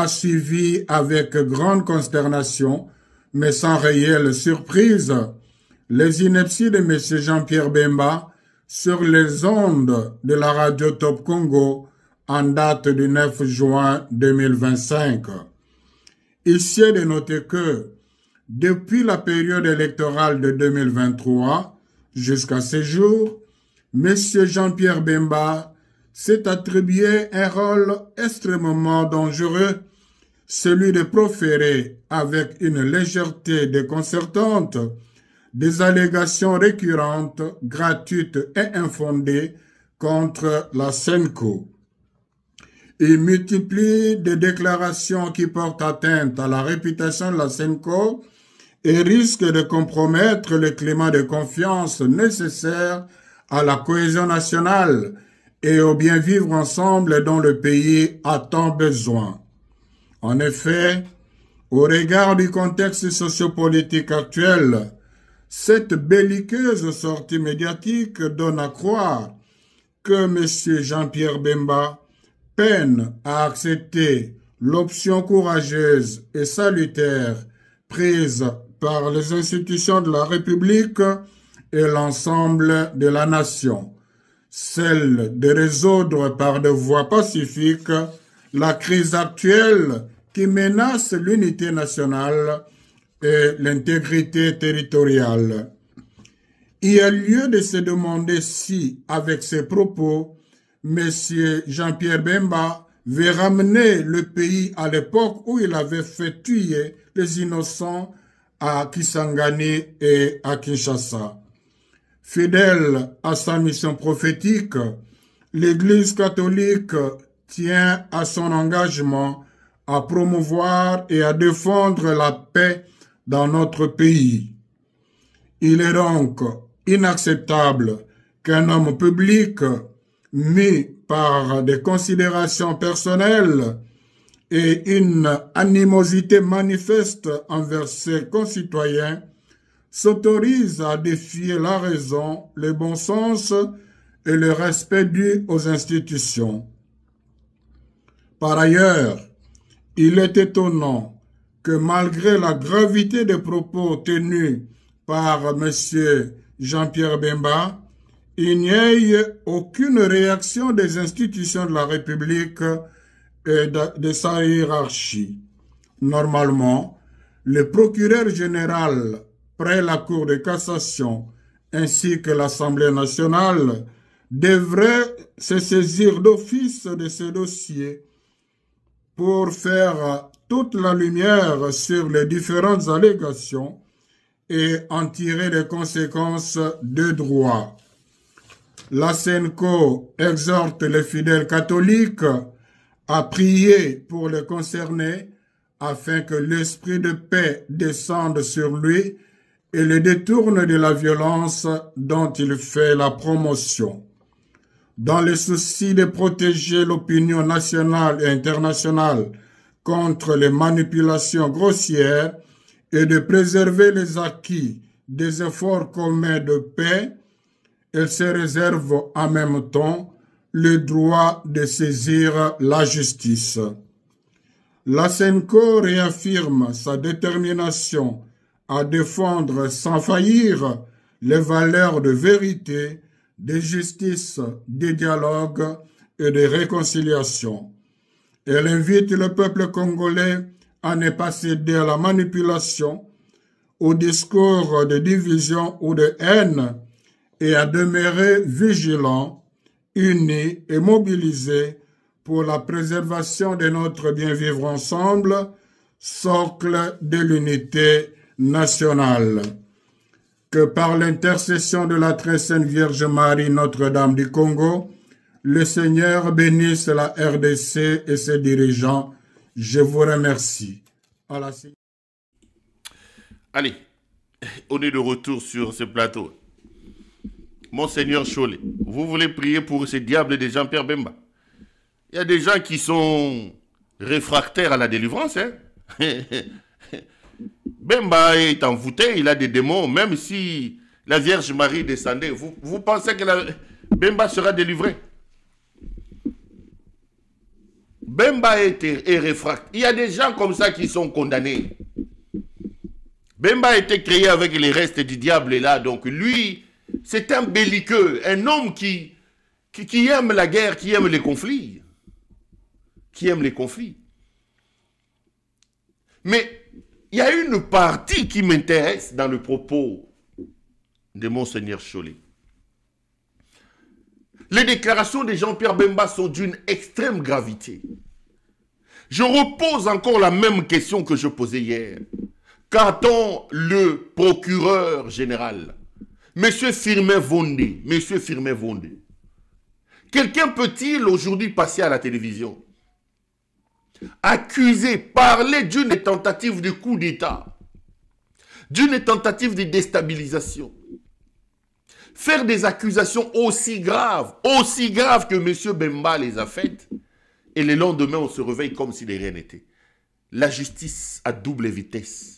a suivi avec grande consternation, mais sans réelle surprise, les inepties de M. Jean-Pierre Bemba sur les ondes de la radio Top Congo en date du 9 juin 2025. Ici est de noter que, depuis la période électorale de 2023 jusqu'à ce jour, M. Jean-Pierre Bemba s'est attribué un rôle extrêmement dangereux, celui de proférer avec une légèreté déconcertante des allégations récurrentes, gratuites et infondées contre la SENCO. Il multiplie des déclarations qui portent atteinte à la réputation de la SENCO et risquent de compromettre le climat de confiance nécessaire à la cohésion nationale et au bien vivre ensemble dont le pays a tant besoin. En effet, au regard du contexte sociopolitique actuel, cette belliqueuse sortie médiatique donne à croire que M. Jean-Pierre Bemba peine à accepter l'option courageuse et salutaire prise par les institutions de la République et l'ensemble de la nation, celle de résoudre par des voies pacifiques la crise actuelle qui menace l'unité nationale et l'intégrité territoriale. Il y a lieu de se demander si, avec ces propos, M. Jean-Pierre Bemba veut ramener le pays à l'époque où il avait fait tuer les innocents à Kisangani et à Kinshasa. Fidèle à sa mission prophétique, l'Église catholique tient à son engagement à promouvoir et à défendre la paix dans notre pays. Il est donc inacceptable qu'un homme public, mis par des considérations personnelles et une animosité manifeste envers ses concitoyens, s'autorise à défier la raison, le bon sens et le respect dû aux institutions. Par ailleurs, il est étonnant que malgré la gravité des propos tenus par M. Jean-Pierre Bemba, il n'y ait aucune réaction des institutions de la République et de sa hiérarchie. Normalement, le procureur général près la Cour de cassation ainsi que l'Assemblée nationale devraient se saisir d'office de ce dossier pour faire toute la lumière sur les différentes allégations et en tirer les conséquences de droit. La SENCO exhorte les fidèles catholiques à prier pour les concernés afin que l'esprit de paix descende sur lui et le détourne de la violence dont il fait la promotion. Dans le souci de protéger l'opinion nationale et internationale contre les manipulations grossières et de préserver les acquis des efforts communs de paix, elle se réserve en même temps le droit de saisir la justice. La SENCO réaffirme sa détermination à défendre sans faillir les valeurs de vérité, de justice, de dialogue et de réconciliation. Elle invite le peuple congolais à ne pas céder à la manipulation, au discours de division ou de haine et à demeurer vigilant, unis et mobilisés pour la préservation de notre bien-vivre ensemble, socle de l'unité nationale. Que par l'intercession de la très sainte Vierge Marie, Notre-Dame du Congo, le Seigneur bénisse la RDC et ses dirigeants. Je vous remercie. Allez, on est de retour sur ce plateau. Monseigneur Cholet, vous voulez prier pour ces diables de Jean-Pierre Bemba? Il y a des gens qui sont réfractaires à la délivrance. Hein? Bemba est envoûté, il a des démons, même si la Vierge Marie descendait. Vous pensez que Bemba sera délivré? Bemba est réfractaire. Il y a des gens comme ça qui sont condamnés. Bemba a été créé avec les restes du diable là. Donc lui, c'est un belliqueux, un homme qui aime la guerre, qui aime les conflits. Qui aime les conflits. Mais il y a une partie qui m'intéresse dans le propos de Monseigneur Chollet. Les déclarations de Jean-Pierre Bemba sont d'une extrême gravité. Je repose encore la même question que je posais hier. Qu'attend le procureur général, Monsieur Firmin Vondé, quelqu'un peut-il aujourd'hui passer à la télévision, accuser, parler d'une tentative de coup d'État, d'une tentative de déstabilisation, faire des accusations aussi graves que M. Bemba les a faites, et le lendemain on se réveille comme si de rien n'était. La justice à double vitesse.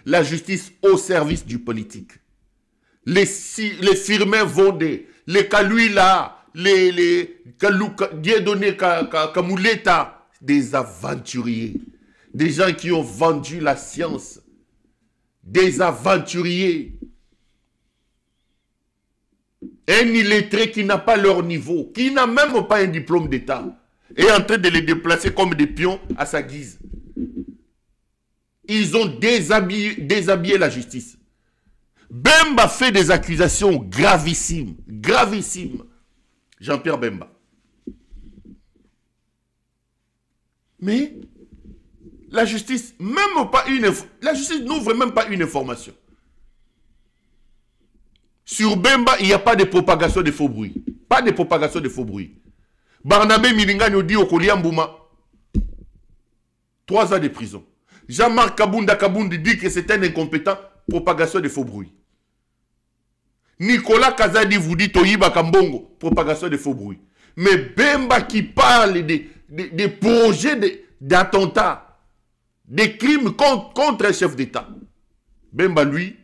La justice au service du politique. Les Firmin Vondé, les Kaluila, les Dieudonné Kamuleta, des aventuriers, des gens qui ont vendu la science, des aventuriers. Un illettré qui n'a pas leur niveau, qui n'a même pas un diplôme d'État, est en train de les déplacer comme des pions à sa guise. Ils ont déshabillé la justice. Bemba fait des accusations gravissimes. Gravissimes. Jean-Pierre Bemba. Mais la justice, la justice n'ouvre même pas une information. Sur Bemba, il n'y a pas de propagation de faux bruits. Pas de propagation de faux bruits. Barnabé Milinga nous dit au Koliambouma 3 ans de prison. Jean-Marc Kabundi dit que c'est un incompétent, propagation de faux bruits. Nicolas Kazadi vous dit Toyiba Kambongo, propagation de faux bruits. Mais Bemba qui parle des projets d'attentats, des crimes contre un chef d'État. Bemba, lui,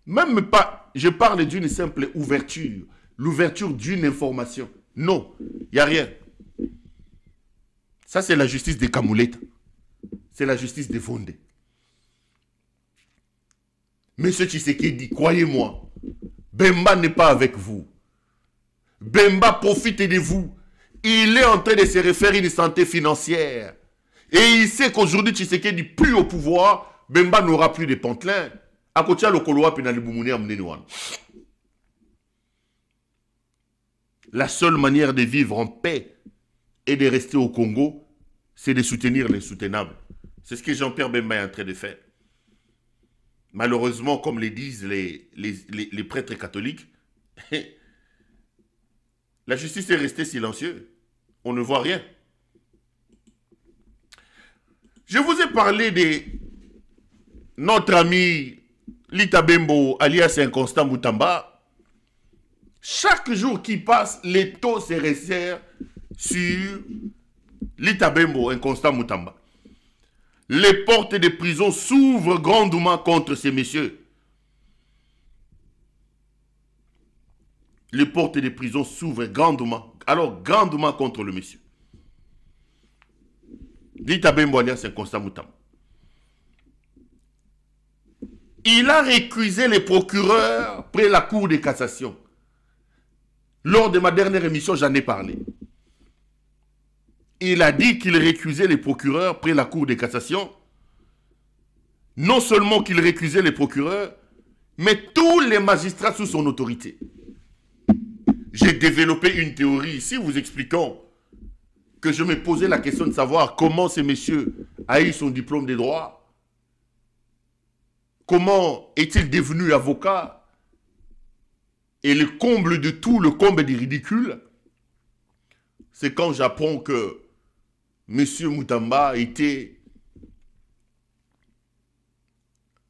même pas, je parle d'une simple ouverture, l'ouverture d'une information. Non, il n'y a rien. Ça, c'est la justice des Kamuleta. C'est la justice des Vondé. Monsieur Tshisekedi, croyez-moi, Bemba n'est pas avec vous. Bemba profite de vous. Il est en train de se refaire une santé financière. Et il sait qu'aujourd'hui, Tshisekedi plus au pouvoir, Bemba n'aura plus de pantelins. À côté de l'Okoloa, la seule manière de vivre en paix et de rester au Congo, c'est de soutenir les soutenables. C'est ce que Jean-Pierre Bemba est en train de faire. Malheureusement, comme le disent les prêtres catholiques, la justice est restée silencieuse. On ne voit rien. Je vous ai parlé de notre ami Lita Bembo, alias Inconstant Moutamba. Chaque jour qui passe, les taux se resserrent sur Lita Bembo, Inconstant Moutamba. Les portes de prison s'ouvrent grandement contre ces messieurs. Les portes de prison s'ouvrent grandement. Alors, grandement contre le monsieur. Lita Bembo alias Inconstant Moutamba. Il a récusé les procureurs près la Cour de cassation. Lors de ma dernière émission, j'en ai parlé. Il a dit qu'il récusait les procureurs près la Cour de cassation. Non seulement qu'il récusait les procureurs, mais tous les magistrats sous son autorité. J'ai développé une théorie ici vous expliquant que je me posais la question de savoir comment ce monsieur a eu son diplôme de droit. Comment est-il devenu avocat? Et le comble de tout, le comble des ridicules, c'est quand j'apprends que M. Moutamba était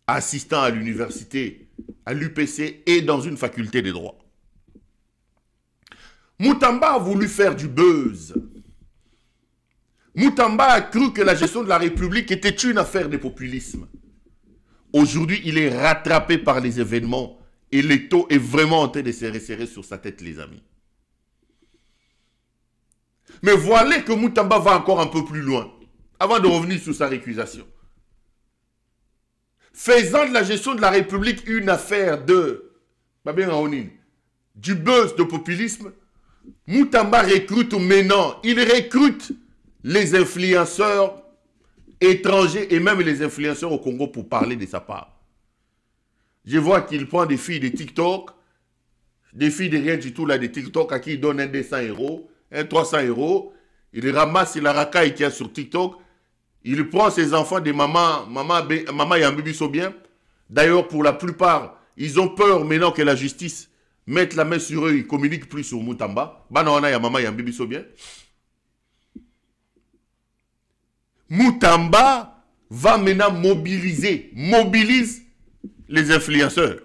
assistant à l'université, à l'UPC et dans une faculté de droit. Moutamba a voulu faire du buzz. Moutamba a cru que la gestion de la République était une affaire de populisme. Aujourd'hui, il est rattrapé par les événements et l'étau est vraiment en train de se resserrer sur sa tête, les amis. Mais voilà que Moutamba va encore un peu plus loin, avant de revenir sur sa récusation. Faisant de la gestion de la République une affaire du buzz de populisme, Moutamba recrute maintenant, il recrute les influenceurs étrangers et même les influenceurs au Congo pour parler de sa part. Je vois qu'il prend des filles de TikTok, des filles de rien du tout là de TikTok à qui il donne un 200 €, un 300 €, il ramasse la racaille qu'il y a sur TikTok, il prend ses enfants de maman Yambibi Sobien. D'ailleurs, pour la plupart, ils ont peur maintenant que la justice mette la main sur eux, ils ne communiquent plus sur Moutamba. Banana ya maman Yambibi Sobien. Moutamba va maintenant mobilise les influenceurs.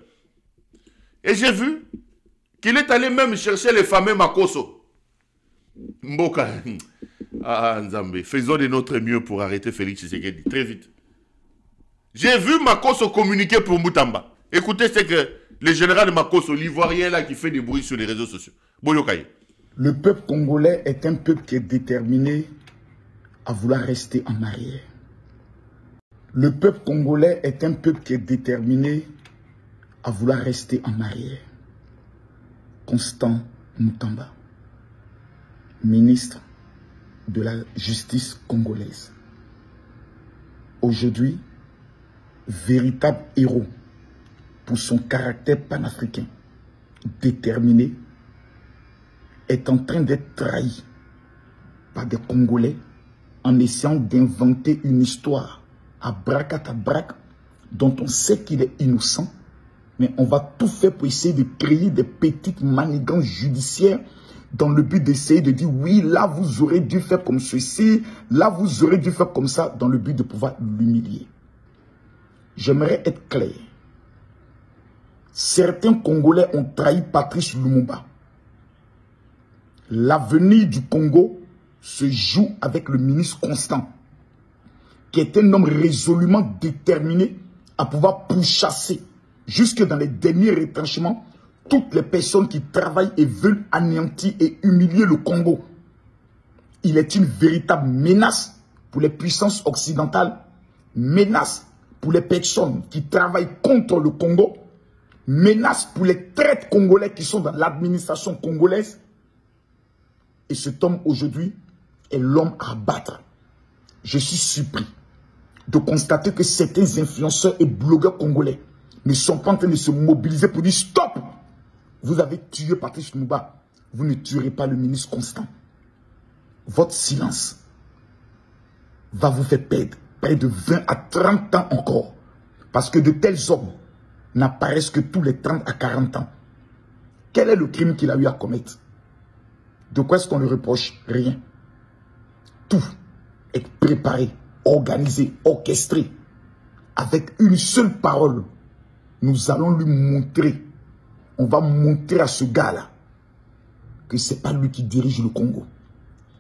Et j'ai vu qu'il est allé même chercher les fameux Makoso. Mboka. Ah, Nzambe, faisons de notre mieux pour arrêter Félix Tshisekedi. Très vite. J'ai vu Makoso communiquer pour Moutamba. Écoutez, c'est que le général Makoso, l'ivoirien là qui fait des bruits sur les réseaux sociaux. Boyokaye. Le peuple congolais est un peuple qui est déterminé à vouloir rester en arrière. Le peuple congolais est un peuple qui est déterminé à vouloir rester en arrière. Constant Moutamba, ministre de la justice congolaise. Aujourd'hui, véritable héros pour son caractère panafricain, déterminé, est en train d'être trahi par des Congolais en essayant d'inventer une histoire à brac dont on sait qu'il est innocent, mais on va tout faire pour essayer de créer des petites manigances judiciaires dans le but d'essayer de dire oui, là vous aurez dû faire comme ceci, là vous aurez dû faire comme ça, dans le but de pouvoir l'humilier. J'aimerais être clair. Certains Congolais ont trahi Patrice Lumumba. L'avenir du Congo se joue avec le ministre Constant, qui est un homme résolument déterminé à pouvoir pourchasser jusque dans les derniers retranchements toutes les personnes qui travaillent et veulent anéantir et humilier le Congo. Il est une véritable menace pour les puissances occidentales, menace pour les personnes qui travaillent contre le Congo, menace pour les traites congolais qui sont dans l'administration congolaise. Et cet homme aujourd'hui est l'homme à battre. Je suis surpris de constater que certains influenceurs et blogueurs congolais ne sont pas en train de se mobiliser pour dire stop. Vous avez tué Patrice Lumumba, vous ne tuerez pas le ministre Constant. Votre silence va vous faire perdre près de 20 à 30 ans encore. Parce que de tels hommes n'apparaissent que tous les 30 à 40 ans. Quel est le crime qu'il a eu à commettre? De quoi est-ce qu'on lui reproche? Rien. Tout est préparé, organisé, orchestré. Avec une seule parole, nous allons lui montrer, on va montrer à ce gars-là que ce n'est pas lui qui dirige le Congo.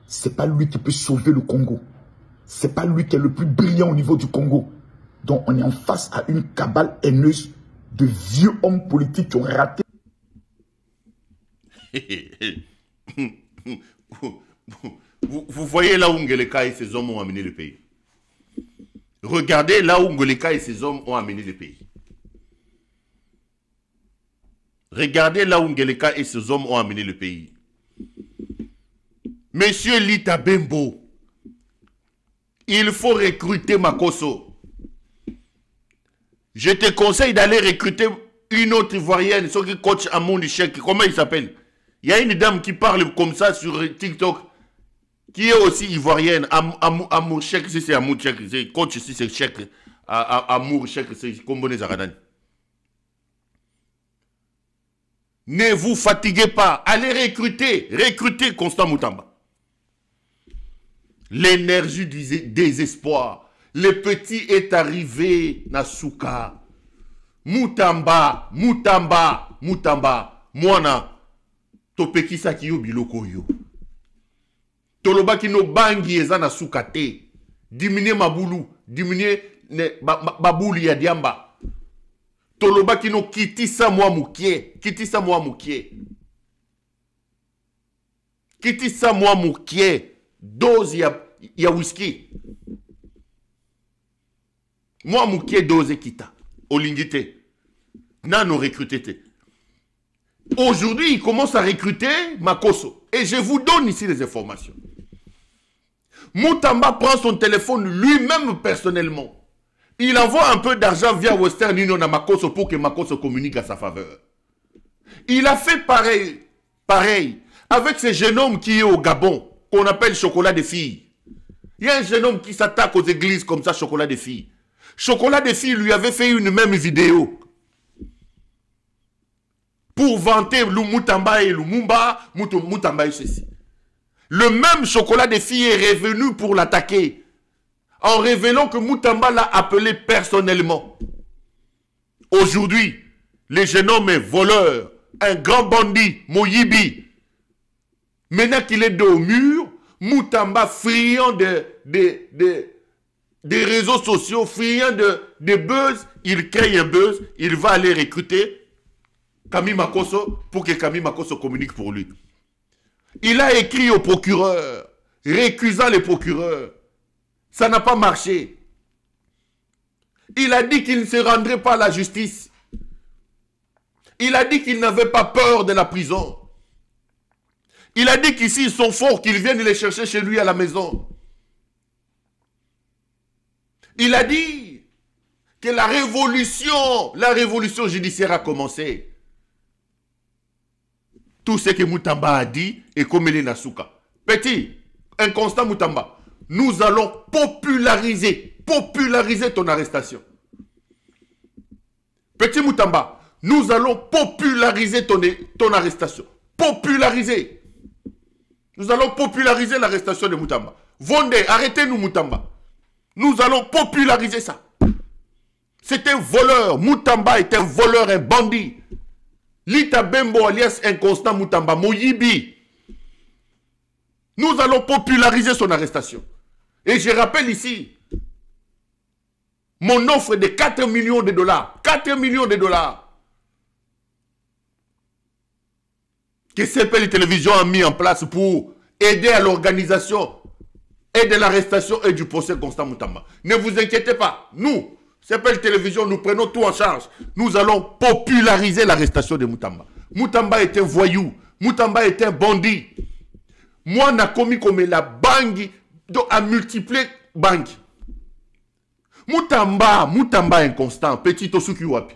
Ce n'est pas lui qui peut sauver le Congo. Ce n'est pas lui qui est le plus brillant au niveau du Congo. Donc on est en face à une cabale haineuse de vieux hommes politiques qui ont raté. Vous voyez là où Ngeleka et ses hommes ont amené le pays. Regardez là où Ngeleka et ses hommes ont amené le pays. Regardez là où Ngeleka et ses hommes ont amené le pays. Monsieur Lita Bembo, il faut recruter Makoso. Je te conseille d'aller recruter une autre ivoirienne, ce qui coach Amour Chek. Comment il s'appelle? Il y a une dame qui parle comme ça sur TikTok, qui est aussi ivoirienne. Amour Chek, si c'est Amour Chek, c'est coach si c'est Chek. Amour Chek, c'est Kombone Zaradani. Ne vous fatiguez pas. Allez recruter Constant Moutamba. L'énergie du désespoir. Le petit est arrivé, Nasuka. Moutamba. Mwana. Topekisa kiyo biloko yo. Toloba ki no bangi eza Nasuka te. Diminuer mabulu. Diminuer babulu ya diamba. Toloba ki no kitisa mwa mukie. Kiti sa moi moukie. Dose ya whisky. Moi moukie dose kita. Olingite. Nano recruté. Aujourd'hui, il commence à recruter Makoso. Et je vous donne ici les informations. Moutamba prend son téléphone lui-même personnellement. Il envoie un peu d'argent via Western Union à Makoso pour que Makoso communique à sa faveur. Il a fait pareil avec ce jeune homme qui est au Gabon, qu'on appelle Chocolat des filles. Il y a un jeune homme qui s'attaque aux églises comme ça, Chocolat des filles. Chocolat des filles lui avait fait une même vidéo pour vanter Moutamba et Lumumba, Moutamba et ceci. Le même Chocolat des filles est revenu pour l'attaquer en révélant que Moutamba l'a appelé personnellement. Aujourd'hui, le jeune homme est voleur, un grand bandit, Moyibi. Maintenant qu'il est dos au mur, Moutamba, friand des réseaux sociaux, friand de buzz, il crée un buzz, il va aller recruter Kami Makoso pour que Kami Makoso communique pour lui. Il a écrit au procureur, récusant les procureurs. Ça n'a pas marché. Il a dit qu'il ne se rendrait pas à la justice. Il a dit qu'il n'avait pas peur de la prison. Il a dit qu'ici ils sont forts, qu'ils viennent les chercher chez lui à la maison. Il a dit que la révolution judiciaire a commencé. Tout ce que Moutamba a dit est comme il est Nasuka. Petit, inconstant Moutamba, nous allons populariser ton arrestation. Petit Moutamba, nous allons populariser ton arrestation. Populariser. Nous allons populariser l'arrestation de Moutamba. Vendez, arrêtez-nous Moutamba. Nous allons populariser ça. C'est un voleur. Moutamba est un voleur, un bandit. Lita Bembo alias Inconstant Moutamba, Moyibi. Nous allons populariser son arrestation. Et je rappelle ici mon offre de 4 millions de dollars. 4 millions de dollars. Que CPL Télévision a mis en place pour aider à l'organisation et de l'arrestation et du procès Constant Moutamba. Ne vous inquiétez pas. Nous, CPL Télévision, nous prenons tout en charge. Nous allons populariser l'arrestation de Moutamba. Moutamba est un voyou. Moutamba est un bandit. Moi, n'a commis comme la banque a multiplié banque. Moutamba inconstant, petit Osuki Wapi.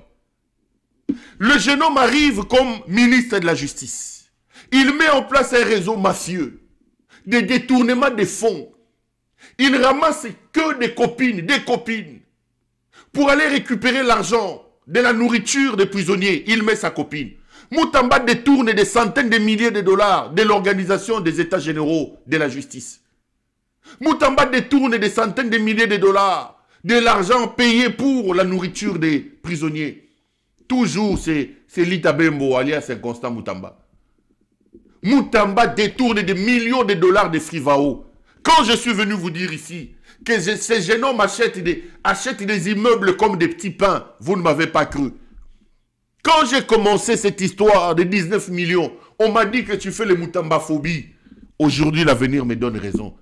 Le jeune homme arrive comme ministre de la Justice. Il met en place un réseau mafieux, des détournements de fonds. Il ramasse que des copines, pour aller récupérer l'argent de la nourriture des prisonniers. Il met sa copine. Moutamba détourne des centaines de milliers de dollars de l'organisation des États généraux de la justice. Moutamba détourne des centaines de milliers de dollars de l'argent payé pour la nourriture des prisonniers. Toujours c'est Lita Bembo alias Inconstant Moutamba. Moutamba détourne des millions de dollars de Frivao. Quand je suis venu vous dire ici que ces jeunes hommes achètent des immeubles comme des petits pains, vous ne m'avez pas cru. Quand j'ai commencé cette histoire de 19 millions, on m'a dit que tu fais le Moutamba-phobie. Aujourd'hui, l'avenir me donne raison.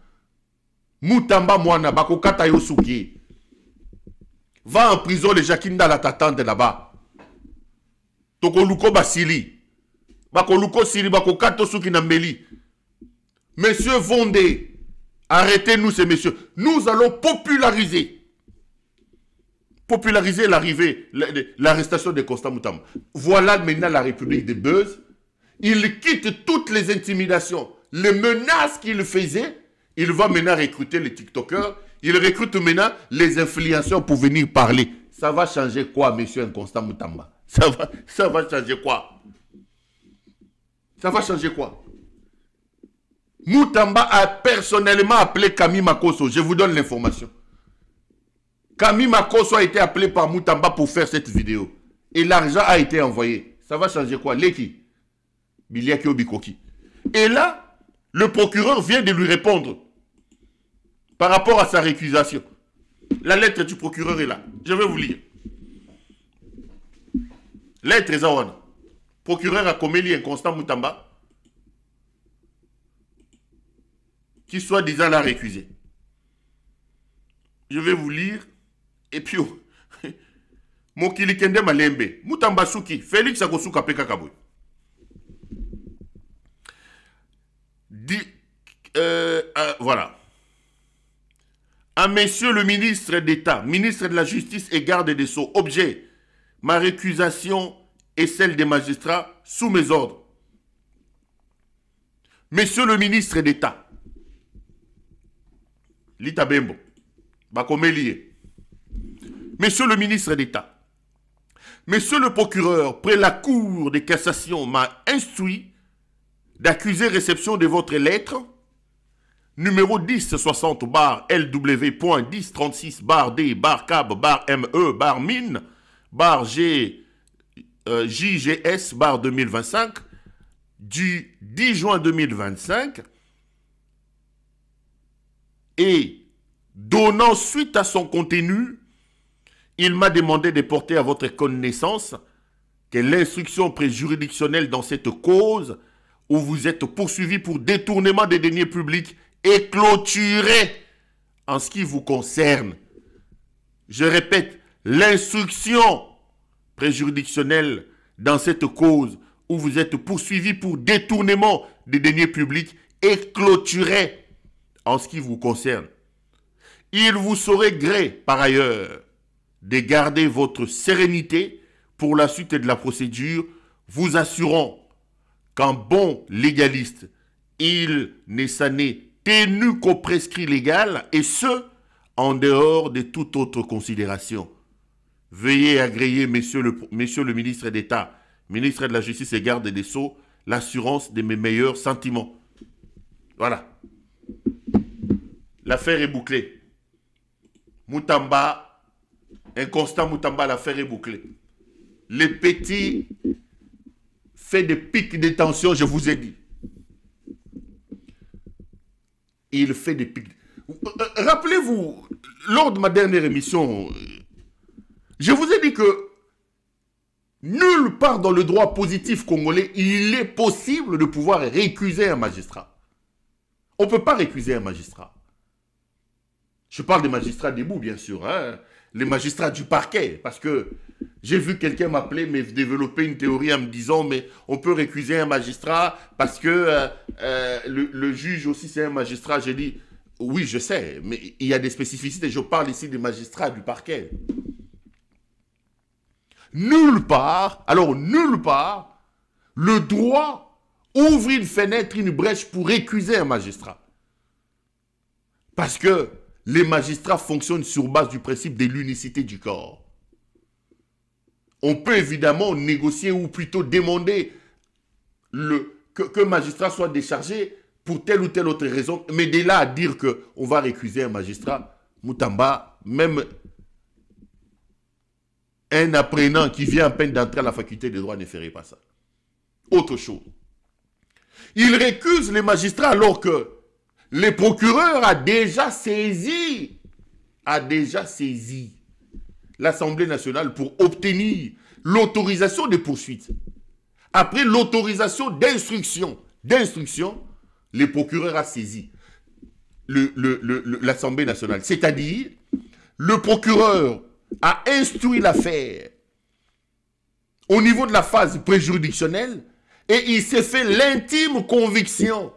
Moutamba Mwana, Bakokata Yosuki. Va en prison, les Jakinda la t'attendent là-bas. Tokoluko Basili. Bakoluko Siri, Bakokato Suki Nambeli. Messieurs Vondé, arrêtez-nous ces messieurs. Nous allons populariser l'arrivée, l'arrestation de Constant Moutamba. Voilà maintenant la République des buzz. Il quitte toutes les intimidations, les menaces qu'il faisait. Il va maintenant recruter les TikTokers. Il recrute maintenant les influenceurs pour venir parler. Ça va changer quoi, monsieur Inconstant Moutamba? Ça va changer quoi? Ça va changer quoi? Moutamba a personnellement appelé Kami Makoso. Je vous donne l'information. Kami Makoso a été appelé par Moutamba pour faire cette vidéo. Et l'argent a été envoyé. Ça va changer quoi? Leki Biliaki Obikoki. Et là, le procureur vient de lui répondre par rapport à sa récusation. La lettre du procureur est là. Je vais vous lire. Lettre Zawana. Procureur a commis Inconstant Moutamba. qui soi-disant l'a récusé. Je vais vous lire. Et puis, Mokili Kende Malembe, Mutamba Suki, Félix Akosuka Peka Kaboy. Voilà. À Monsieur le ministre d'État, ministre de la Justice et garde des Sceaux, objet, ma récusation et celle des magistrats sous mes ordres. Monsieur le ministre d'État, Lita Bembo, Bakomelie. Monsieur le ministre d'État, Monsieur le procureur, près la Cour de cassation m'a instruit d'accuser réception de votre lettre numéro 1060 bar LW.1036 bar D bar CAB bar ME bar mine bar JGS bar 2025 du 10 juin 2025 et donnant suite à son contenu, il m'a demandé de porter à votre connaissance que l'instruction préjuridictionnelle dans cette cause où vous êtes poursuivi pour détournement des deniers publics est clôturée en ce qui vous concerne. Je répète, l'instruction préjuridictionnelle dans cette cause où vous êtes poursuivi pour détournement des deniers publics est clôturée en ce qui vous concerne. Il vous serait gré, par ailleurs, de garder votre sérénité pour la suite de la procédure, vous assurant qu'en bon légaliste, il ne s'en est tenu qu'au prescrit légal, et ce, en dehors de toute autre considération. Veuillez agréer, monsieur le ministre d'État, ministre de la Justice et garde des Sceaux, l'assurance de mes meilleurs sentiments. Voilà. L'affaire est bouclée. Moutamba, inconstant Moutamba, l'affaire est bouclée. Les petits fait des pics de tension, je vous ai dit. Il fait des pics. Rappelez-vous, lors de ma dernière émission, je vous ai dit que nulle part dans le droit positif congolais, il est possible de pouvoir récuser un magistrat. On ne peut pas récuser un magistrat. Je parle des magistrats debout, bien sûr, hein, les magistrats du parquet, parce que j'ai vu quelqu'un m'appeler, mais développer une théorie en me disant, mais on peut récuser un magistrat parce que le juge aussi c'est un magistrat. J'ai dit, oui, je sais, mais il y a des spécificités. Je parle ici des magistrats du parquet. Nulle part, alors nulle part, le droit ouvre une fenêtre, une brèche pour récuser un magistrat. Parce que les magistrats fonctionnent sur base du principe de l'unicité du corps. On peut évidemment négocier ou plutôt demander qu'un magistrat soit déchargé pour telle ou telle autre raison. Mais de là à dire qu'on va récuser un magistrat, Moutamba, même un apprenant qui vient à peine d'entrer à la faculté de droit ne ferait pas ça. Autre chose. Il récuse les magistrats alors que le procureur a déjà saisi l'Assemblée nationale pour obtenir l'autorisation de poursuite. Après l'autorisation d'instruction, le procureur a saisi l'Assemblée nationale. C'est-à-dire, le procureur a instruit l'affaire au niveau de la phase préjuridictionnelle et il s'est fait l'intime conviction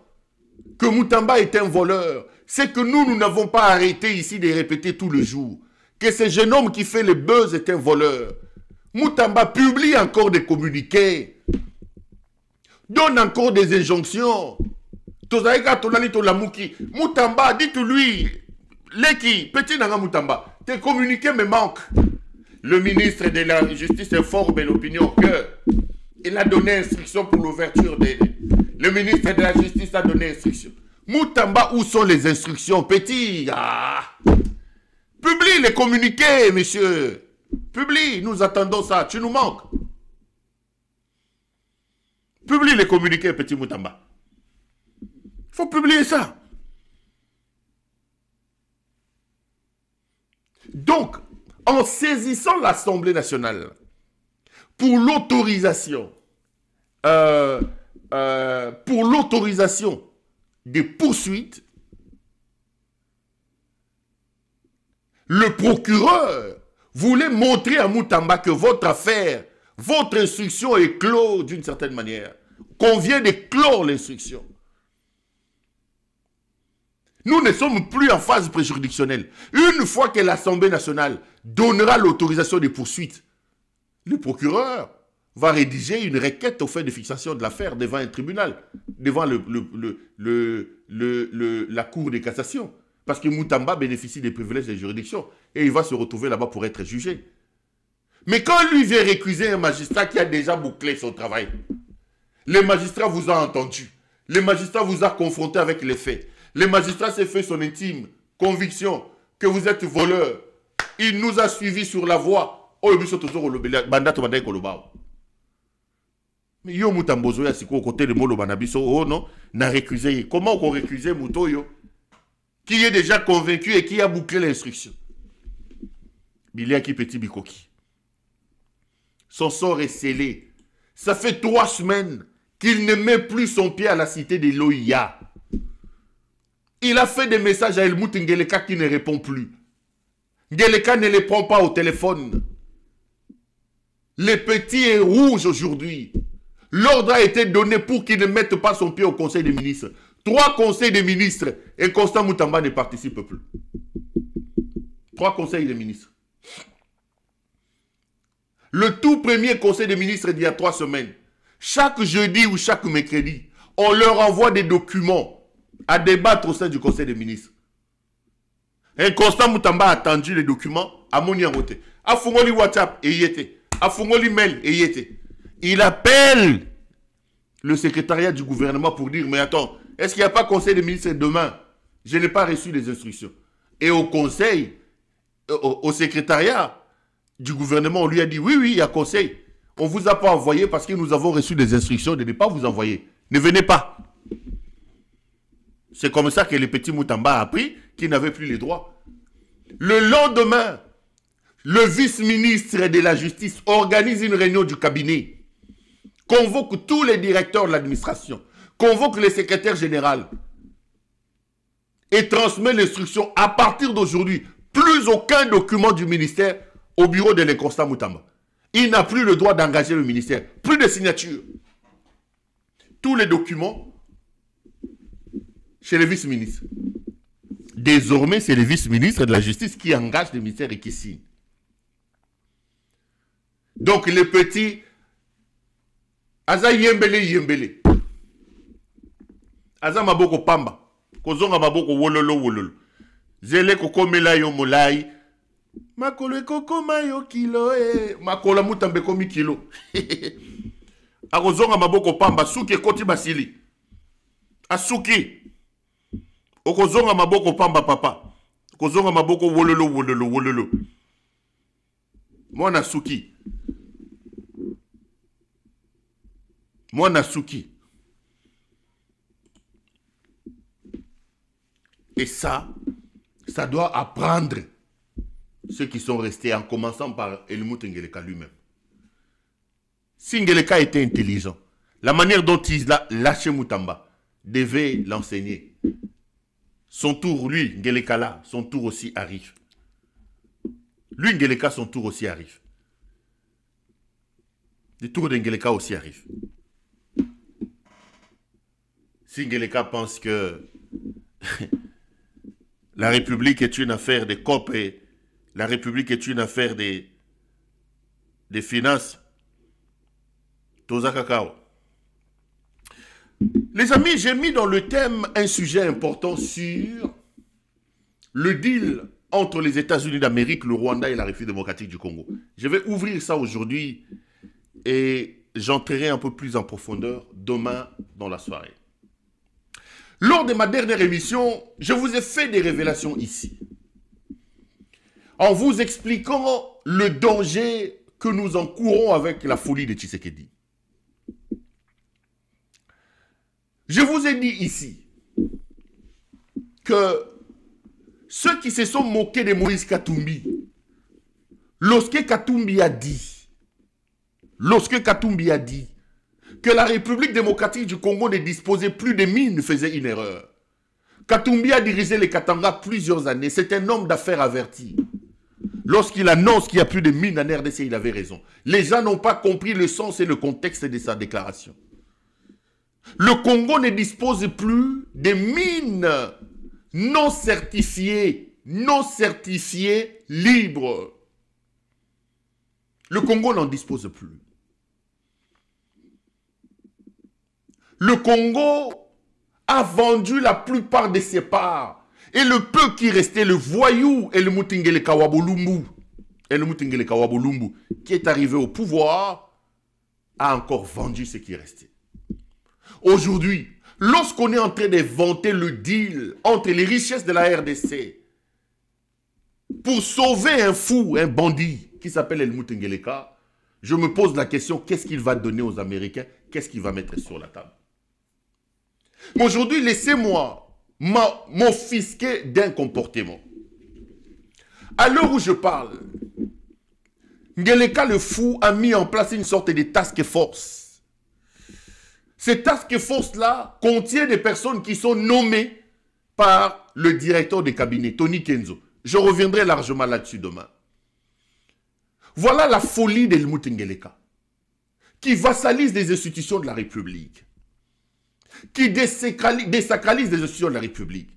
que Moutamba est un voleur. C'est que nous n'avons pas arrêté ici de répéter tout le jour que ce jeune homme qui fait le buzz est un voleur. Moutamba publie encore des communiqués, donne encore des injonctions. Moutamba, dites-lui, Leki, petit nanga Moutamba, tes communiqués me manquent. Le ministre de la Justice informe l'opinion qu'il a donné instruction pour l'ouverture des... Le ministre de la Justice a donné instruction. Moutamba, où sont les instructions, petit? Publie les communiqués, monsieur. Publie, nous attendons ça. Tu nous manques. Publie les communiqués, petit Moutamba. Il faut publier ça. Donc, en saisissant l'Assemblée nationale pour l'autorisation des poursuites, Le procureur voulait montrer à Moutamba que votre affaire, votre instruction est close d'une certaine manière. Qu'on vient de clore l'instruction. Nous ne sommes plus en phase préjuridictionnelle. Une fois que l'Assemblée nationale donnera l'autorisation de poursuite, le procureur va rédiger une requête au fait de fixation de l'affaire devant un tribunal, devant la Cour de cassation. Parce que Moutamba bénéficie des privilèges de juridiction et il va se retrouver là-bas pour être jugé. Mais quand lui vient récuser un magistrat qui a déjà bouclé son travail, le magistrat vous a entendu, le magistrat vous a confronté avec les faits, le magistrat s'est fait son intime conviction que vous êtes voleur, il nous a suivis sur la voie. Mais yo Moutambozo ya siko côté de Molo Banabiso, oh non, n'a récusé. Comment on récuse Moutoyo qui est déjà convaincu et qui a bouclé l'instruction? Bilia qui petit bikoki. Son sort est scellé. Ça fait 3 semaines qu'il ne met plus son pied à la cité de Loïa. Il a fait des messages à Helmut Ngeleka qui ne répond plus. Ngeleka ne les prend pas au téléphone. Le petit est rouge aujourd'hui. L'ordre a été donné pour qu'il ne mette pas son pied au Conseil des ministres. 3 conseils des ministres et Constant Moutamba ne participe plus. 3 conseils des ministres. Le tout premier conseil des ministres d'il y a 3 semaines, chaque jeudi ou chaque mercredi, on leur envoie des documents à débattre au sein du conseil des ministres. Et Constant Moutamba a attendu les documents à Moniarote. A Fungoli WhatsApp et y était. A Fungoli mail et y était. Il appelle le secrétariat du gouvernement pour dire, mais attends, est-ce qu'il n'y a pas conseil des ministres demain? Je n'ai pas reçu les instructions. Et au conseil, au secrétariat du gouvernement, on lui a dit, oui, il y a conseil. On ne vous a pas envoyé parce que nous avons reçu des instructions de ne pas vous envoyer. Ne venez pas. C'est comme ça que le petit Moutamba a appris qu'il n'avait plus les droits. Le lendemain, le vice-ministre de la Justice organise une réunion du cabinet, convoque tous les directeurs de l'administration, convoque le secrétaire général et transmet l'instruction à partir d'aujourd'hui. Plus aucun document du ministère au bureau de l'Inconstant Moutamba. Il n'a plus le droit d'engager le ministère. Plus de signature. Tous les documents chez le vice-ministre. Désormais, c'est le vice-ministre de la Justice qui engage le ministère et qui signe. Donc, les petits... Aza yembele. Aza maboko pamba. Kozonga maboko wololo. Zele koko mela yo molai. Makolo koko mayo kilo Makola Mutambe komi kilo. Akozonga maboko pamba. Suki koti basili. Asuki. Okozonga maboko pamba papa. Kozonga maboko wololo. Mwana suki. Suki. Et ça doit apprendre ceux qui sont restés, en commençant par Helmut Ngeleka lui-même. Si Ngeleka était intelligent, la manière dont il a lâché Moutamba devait l'enseigner. Son tour, lui, Ngeleka là, son tour aussi arrive. Lui, Ngeleka, son tour aussi arrive. Le tour de Ngeleka aussi arrive. Si Ngeleka pense que la République est une affaire des COP et la République est une affaire des finances, Toza Kakao. Les amis, j'ai mis dans le thème un sujet important sur le deal entre les États-Unis d'Amérique, le Rwanda et la République démocratique du Congo. Je vais ouvrir ça aujourd'hui et j'entrerai un peu plus en profondeur demain dans la soirée. Lors de ma dernière émission, je vous ai fait des révélations ici, en vous expliquant le danger que nous encourons avec la folie de Tshisekedi. Je vous ai dit ici que ceux qui se sont moqués de Moïse Katumbi, lorsque Katumbi a dit que la République démocratique du Congo ne disposait plus de mines, faisait une erreur. Katumbi a dirigé les Katanga plusieurs années. C'est un homme d'affaires averti. Lorsqu'il annonce qu'il n'y a plus de mines en RDC, il avait raison. Les gens n'ont pas compris le sens et le contexte de sa déclaration. Le Congo ne dispose plus de mines non certifiées libres. Le Congo n'en dispose plus. Le Congo a vendu la plupart de ses parts. Et le peu qui restait, le voyou et le Mutingele Kawabolumbu, qui est arrivé au pouvoir, a encore vendu ce qui restait. Aujourd'hui, lorsqu'on est en train d'inventer le deal entre les richesses de la RDC pour sauver un fou, un bandit qui s'appelle El Mutingeleka, je me pose la question, qu'est-ce qu'il va donner aux Américains? Qu'est-ce qu'il va mettre sur la table? Mais aujourd'hui, laissez-moi m'offusquer d'un comportement. À l'heure où je parle, Ngeleka le fou a mis en place une sorte de task force. Cette task force-là contient des personnes qui sont nommées par le directeur de cabinet, Tony Kenzo. Je reviendrai largement là-dessus demain. Voilà la folie d'Helmut Ngeleka, qui vassalise les institutions de la République, qui désacralise les institutions de la République.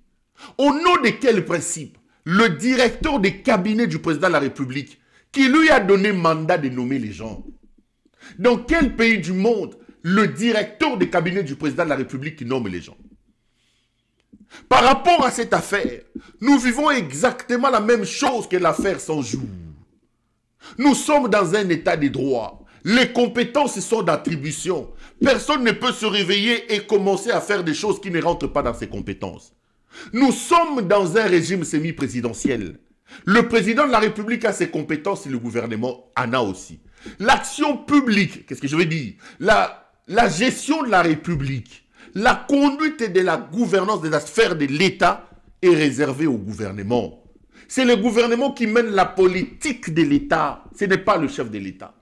Au nom de quel principe le directeur des cabinets du président de la République, qui lui a donné mandat de nommer les gens, dans quel pays du monde le directeur des cabinets du président de la République qui nomme les gens? Par rapport à cette affaire, nous vivons exactement la même chose que l'affaire Sanjou. Nous sommes dans un état de droit. Les compétences sont d'attribution. Personne ne peut se réveiller et commencer à faire des choses qui ne rentrent pas dans ses compétences. Nous sommes dans un régime semi-présidentiel. Le président de la République a ses compétences et le gouvernement en a aussi. L'action publique, qu'est-ce que je veux dire? La gestion de la République, la conduite de la gouvernance de la sphère de l'État est réservée au gouvernement. C'est le gouvernement qui mène la politique de l'État. Ce n'est pas le chef de l'État.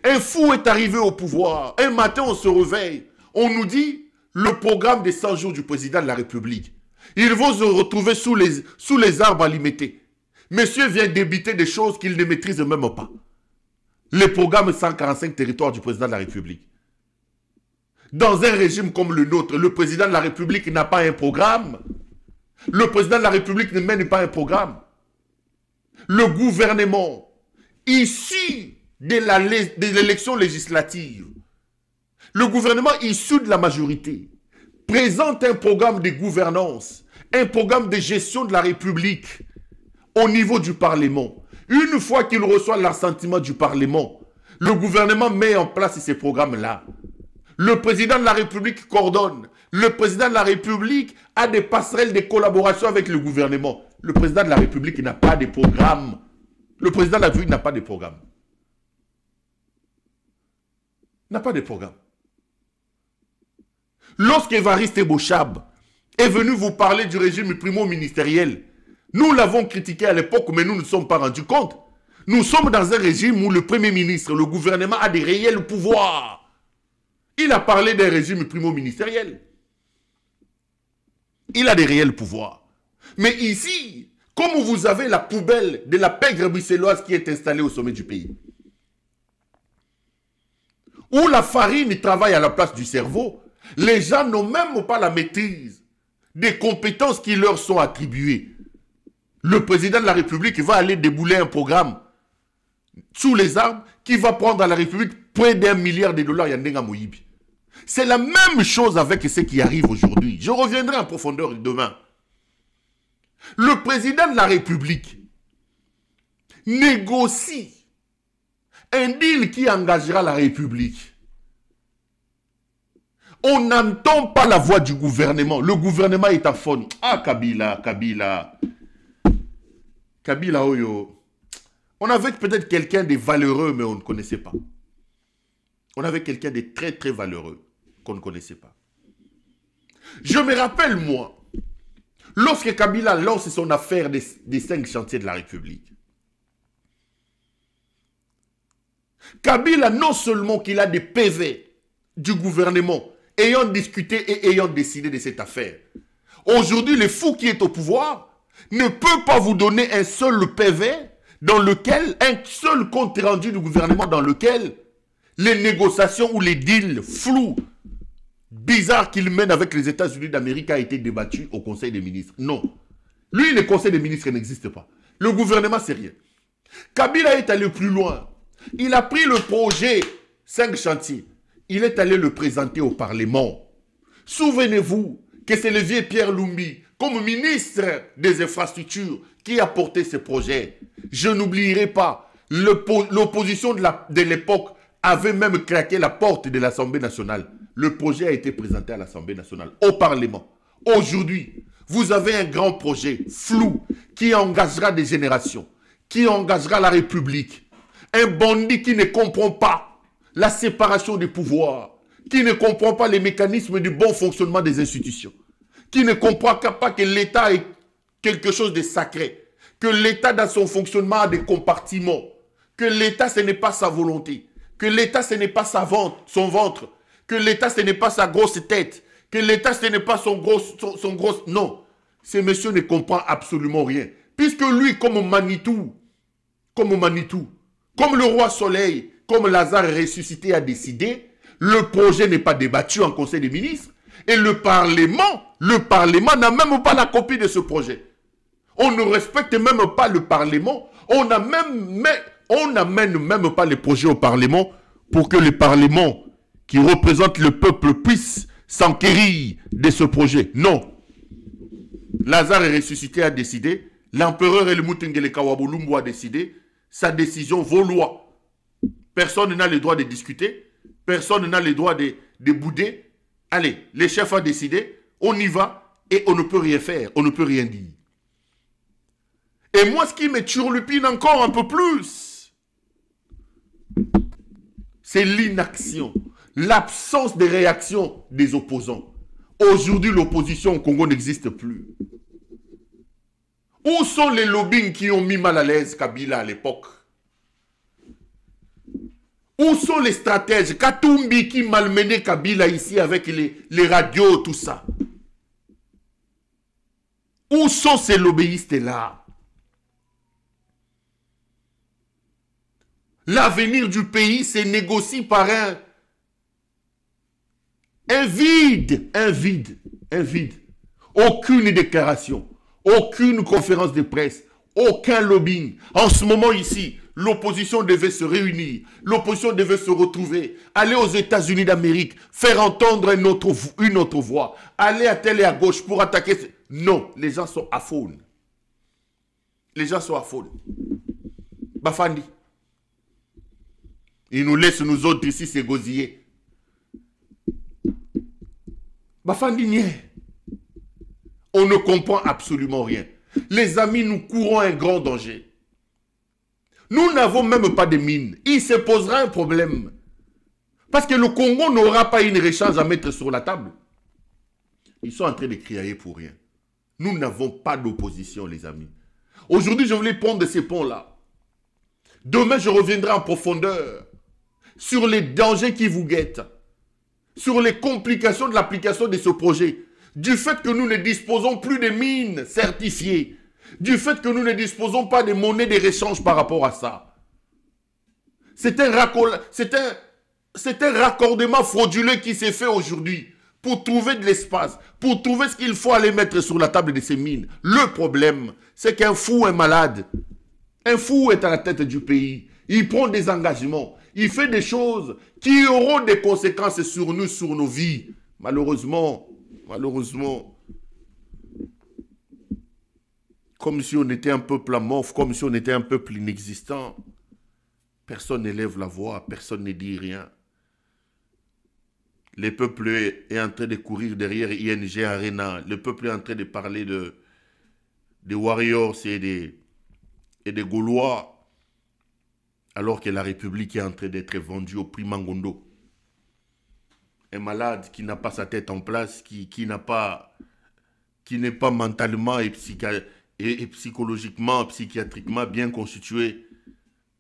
Un fou est arrivé au pouvoir. Un matin, on se réveille. On nous dit le programme des 100 jours du président de la République. Ils vont se retrouver sous les arbres à limiter. Monsieur vient débiter des choses qu'il ne maîtrise même pas. Le programme 145 territoires du président de la République. Dans un régime comme le nôtre, le président de la République n'a pas un programme. Le président de la République ne mène pas un programme. Le gouvernement, issu de l'élection législative, le gouvernement issu de la majorité, présente un programme de gouvernance, un programme de gestion de la République au niveau du Parlement. Une fois qu'il reçoit l'assentiment du Parlement, le gouvernement met en place ces programmes-là. Le président de la République coordonne. Le président de la République a des passerelles de collaboration avec le gouvernement. Le président de la République n'a pas de programme. Le président de la République n'a pas de programme. N'a pas de programme. Lorsqu'Évariste Bochab est venu vous parler du régime primo-ministériel, nous l'avons critiqué à l'époque, mais nous ne nous sommes pas rendus compte. Nous sommes dans un régime où le Premier ministre, le gouvernement a des réels pouvoirs. Il a parlé d'un régime primo-ministériel. Il a des réels pouvoirs. Mais ici, comme vous avez la poubelle de la pègre bruxelloise qui est installée au sommet du pays, où la farine travaille à la place du cerveau, les gens n'ont même pas la maîtrise des compétences qui leur sont attribuées. Le président de la République va aller débouler un programme sous les arbres qui va prendre à la République près d'1 milliard de dollars. C'est la même chose avec ce qui arrive aujourd'hui. Je reviendrai en profondeur demain. Le président de la République négocie un deal qui engagera la République. On n'entend pas la voix du gouvernement. Le gouvernement est à fond. Ah, Kabila. Kabila, Oyo. On avait peut-être quelqu'un de valeureux, mais on ne connaissait pas. On avait quelqu'un de très, très valeureux qu'on ne connaissait pas. Je me rappelle, moi, lorsque Kabila lance son affaire des 5 chantiers de la République. Kabila, non seulement qu'il a des PV du gouvernement ayant discuté et ayant décidé de cette affaire. Aujourd'hui, le fou qui est au pouvoir ne peut pas vous donner un seul PV dans lequel, un seul compte rendu du gouvernement dans lequel les négociations ou les deals flous, bizarres qu'il mène avec les États-Unis d'Amérique a été débattu au Conseil des ministres. Non. Lui, le Conseil des ministres n'existe pas. Le gouvernement, c'est rien. Kabila est allé plus loin. Il a pris le projet 5 chantiers. Il est allé le présenter au Parlement. Souvenez-vous que c'est le vieux Pierre Lumbi, comme ministre des infrastructures, qui a porté ce projet. Je n'oublierai pas, l'opposition de l'époque avait même claqué la porte de l'Assemblée nationale. Le projet a été présenté à l'Assemblée nationale, au Parlement. Aujourd'hui, vous avez un grand projet flou qui engagera des générations, qui engagera la République. Un bandit qui ne comprend pas la séparation des pouvoirs, qui ne comprend pas les mécanismes du bon fonctionnement des institutions, qui ne comprend pas que l'État est quelque chose de sacré, que l'État dans son fonctionnement a des compartiments, que l'État ce n'est pas sa volonté, que l'État ce n'est pas son ventre, que l'État ce n'est pas sa grosse tête, que l'État ce n'est pas son gros... Non, ce monsieur ne comprend absolument rien. Puisque lui, comme Manitou, comme le roi Soleil, comme Lazare ressuscité a décidé, le projet n'est pas débattu en Conseil des ministres. Et le Parlement n'a même pas la copie de ce projet. On ne respecte même pas le Parlement. On n'amène même pas les projets au Parlement pour que le Parlement qui représente le peuple puisse s'enquérir de ce projet. Non. Lazare ressuscité a décidé. L'empereur Helmut Kawabulumbu a décidé. Sa décision vaut loi. Personne n'a le droit de discuter. Personne n'a le droit de bouder. Allez, le chef a décidé. On y va et on ne peut rien faire. On ne peut rien dire. Et moi, ce qui me turlupine encore un peu plus, c'est l'inaction, l'absence de réaction des opposants. Aujourd'hui, l'opposition au Congo n'existe plus. Où sont les lobbying qui ont mis mal à l'aise Kabila à l'époque? Où sont les stratèges? Katumbi qui malmenait Kabila ici avec les radios, tout ça. Où sont ces lobbyistes-là? L'avenir du pays se négocie par un vide. Aucune déclaration, aucune conférence de presse, aucun lobbying. En ce moment ici, l'opposition devait se réunir, l'opposition devait se retrouver, aller aux États-Unis d'Amérique, faire entendre une autre voix, aller à telle et à gauche pour attaquer. Non, les gens sont à faune. Les gens sont à faune. Bafandi. Ils nous laissent nous autres ici s'égosiller. Bafandi nie. On ne comprend absolument rien. Les amis, nous courons un grand danger. Nous n'avons même pas de mines. Il se posera un problème. Parce que le Congo n'aura pas une échange à mettre sur la table. Ils sont en train de crier pour rien. Nous n'avons pas d'opposition, les amis. Aujourd'hui, je voulais prendre ces ponts-là. Demain, je reviendrai en profondeur sur les dangers qui vous guettent, sur les complications de l'application de ce projet, du fait que nous ne disposons plus de mines certifiées, du fait que nous ne disposons pas de monnaie de réchange par rapport à ça. C'est un raccordement frauduleux qui s'est fait aujourd'hui pour trouver de l'espace, pour trouver ce qu'il faut aller mettre sur la table de ces mines. Le problème, c'est qu'un fou, un malade, un fou est à la tête du pays. Il prend des engagements. Il fait des choses qui auront des conséquences sur nous, sur nos vies. Malheureusement, comme si on était un peuple amorphe, comme si on était un peuple inexistant. Personne n'élève la voix, personne ne dit rien. Le peuple est en train de courir derrière ING Arena. Le peuple est en train de parler des Warriors et des Gaulois, alors que la République est en train d'être vendue au prix Mangondo. Un malade qui n'a pas sa tête en place, qui n'est pas mentalement et psychologiquement, psychiatriquement bien constitué,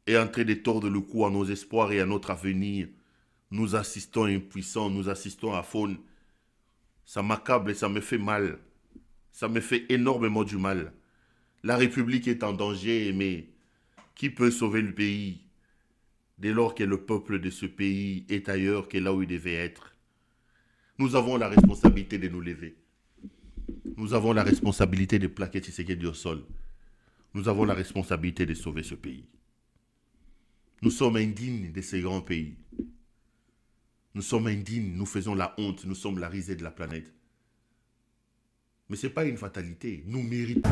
est en train de tordre le cou à nos espoirs et à notre avenir. Nous assistons impuissants, nous assistons à faune. Ça m'accable et ça me fait mal. Ça me fait énormément du mal. La République est en danger, mais qui peut sauver le pays dès lors que le peuple de ce pays est ailleurs que là où il devait être? Nous avons la responsabilité de nous lever. Nous avons la responsabilité de plaquer Tshisekedi au sol. Nous avons la responsabilité de sauver ce pays. Nous sommes indignes de ces grands pays. Nous sommes indignes, nous faisons la honte, nous sommes la risée de la planète. Mais ce n'est pas une fatalité, nous méritons.